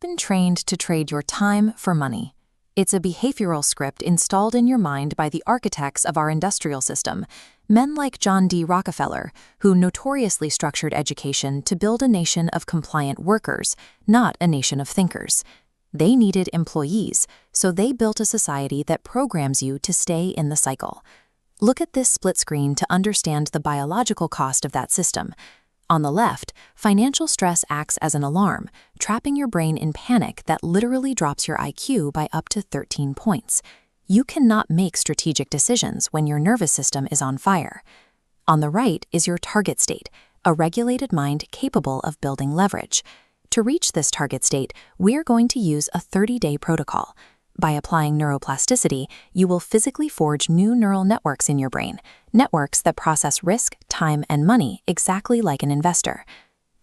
been trained to trade your time for money. It's a behavioral script installed in your mind by the architects of our industrial system, men like John D. Rockefeller, who notoriously structured education to build a nation of compliant workers, not a nation of thinkers. They needed employees, so they built a society that programs you to stay in the cycle. Look at this split screen to understand the biological cost of that system. On the left, financial stress acts as an alarm, trapping your brain in panic that literally drops your IQ by up to 13 points. You cannot make strategic decisions when your nervous system is on fire. On the right is your target state, a regulated mind capable of building leverage. To reach this target state, we're going to use a 30-day protocol. By applying neuroplasticity, you will physically forge new neural networks in your brain, networks that process risk, time, and money exactly like an investor.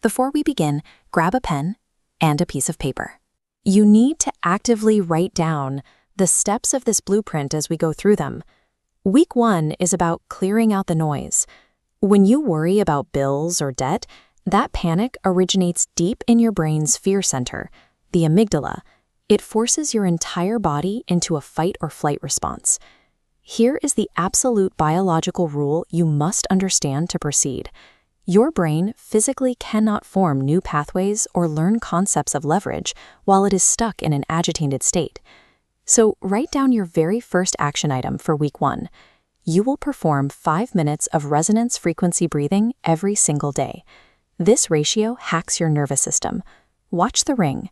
Before we begin, grab a pen and a piece of paper. You need to actively write down the steps of this blueprint as we go through them. Week 1 is about clearing out the noise. When you worry about bills or debt, that panic originates deep in your brain's fear center, the amygdala. It forces your entire body into a fight or flight response. Here is the absolute biological rule you must understand to proceed. Your brain physically cannot form new pathways or learn concepts of leverage while it is stuck in an agitated state. So write down your very first action item for week 1. You will perform 5 minutes of resonance frequency breathing every single day. This ratio hacks your nervous system. Watch the ring.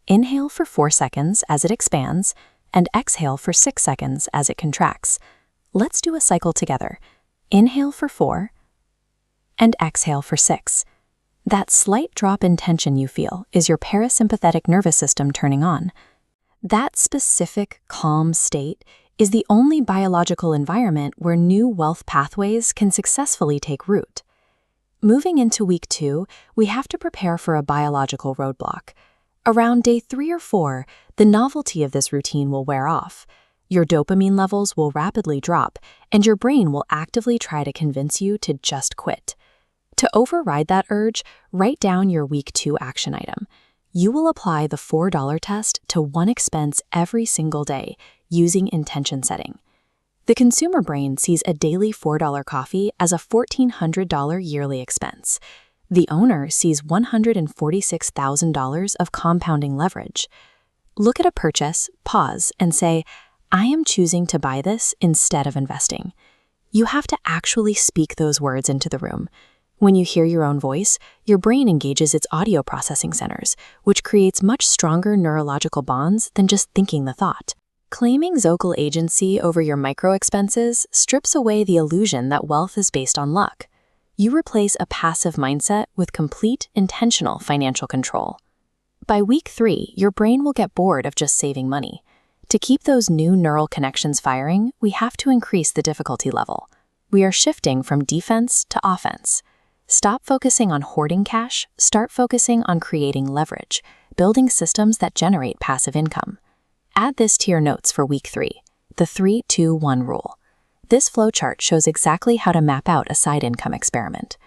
Inhale for 4 seconds as it expands, and exhale for 6 seconds as it contracts. Let's do a cycle together. Inhale for 4, and exhale for 6. That slight drop in tension you feel is your parasympathetic nervous system turning on. That specific, calm state is the only biological environment where new wealth pathways can successfully take root. Moving into week 2, we have to prepare for a biological roadblock. Around day 3 or 4, the novelty of this routine will wear off. Your dopamine levels will rapidly drop, and your brain will actively try to convince you to just quit. To override that urge, write down your week 2 action item. You will apply the $4 test to one expense every single day using intention setting. The consumer brain sees a daily $4 coffee as a $1,400 yearly expense. The owner sees $146,000 of compounding leverage. Look at a purchase, pause, and say, I am choosing to buy this instead of investing. You have to actually speak those words into the room. When you hear your own voice, your brain engages its audio processing centers, which creates much stronger neurological bonds than just thinking the thought. Claiming zocal agency over your micro-expenses strips away the illusion that wealth is based on luck. You replace a passive mindset with complete, intentional financial control. By week 3, your brain will get bored of just saving money. To keep those new neural connections firing, we have to increase the difficulty level. We are shifting from defense to offense. Stop focusing on hoarding cash, start focusing on creating leverage, building systems that generate passive income. Add this to your notes for week 3, the 3-2-1 rule. This flowchart shows exactly how to map out a side income experiment.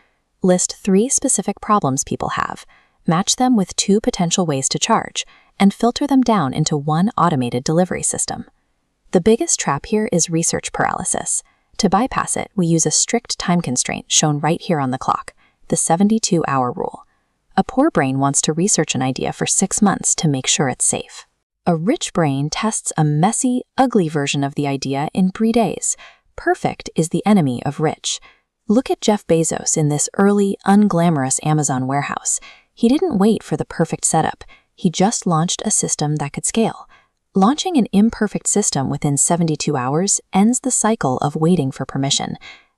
List 3 specific problems people have, match them with 2 potential ways to charge, and filter them down into one automated delivery system. The biggest trap here is research paralysis. To bypass it, we use a strict time constraint shown right here on the clock, the 72-hour rule. A poor brain wants to research an idea for 6 months to make sure it's safe. A rich brain tests a messy, ugly version of the idea in 3 days. Perfect is the enemy of rich. Look at Jeff Bezos in this early, unglamorous Amazon warehouse. He didn't wait for the perfect setup. He just launched a system that could scale. Launching an imperfect system within 72 hours ends the cycle of waiting for permission.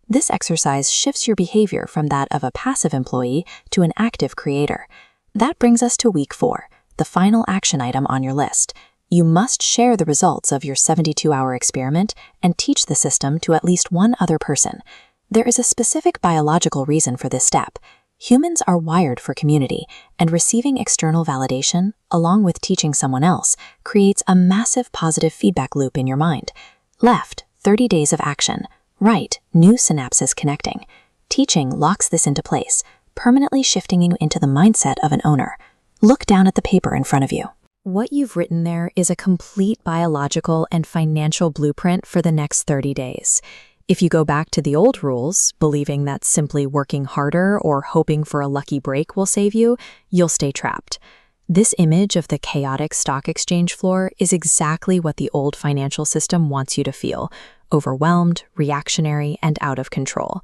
This exercise shifts your behavior from that of a passive employee to an active creator. That brings us to week 4, the final action item on your list. You must share the results of your 72-hour experiment and teach the system to at least one other person. There is a specific biological reason for this step. Humans are wired for community, and receiving external validation, along with teaching someone else, creates a massive positive feedback loop in your mind. Left, 30 days of action. Right, new synapses connecting. Teaching locks this into place, permanently shifting you into the mindset of an owner. Look down at the paper in front of you. What you've written there is a complete biological and financial blueprint for the next 30 days. If you go back to the old rules, believing that simply working harder or hoping for a lucky break will save you, you'll stay trapped. This image of the chaotic stock exchange floor is exactly what the old financial system wants you to feel: overwhelmed, reactionary, and out of control.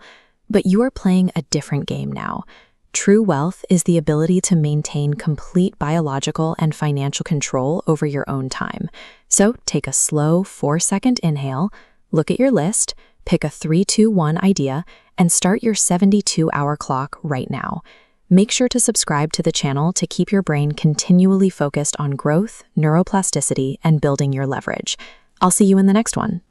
But you are playing a different game now. True wealth is the ability to maintain complete biological and financial control over your own time. So take a slow 4-second inhale, look at your list, pick a 3-2-1 idea, and start your 72-hour clock right now. Make sure to subscribe to the channel to keep your brain continually focused on growth, neuroplasticity, and building your leverage. I'll see you in the next one.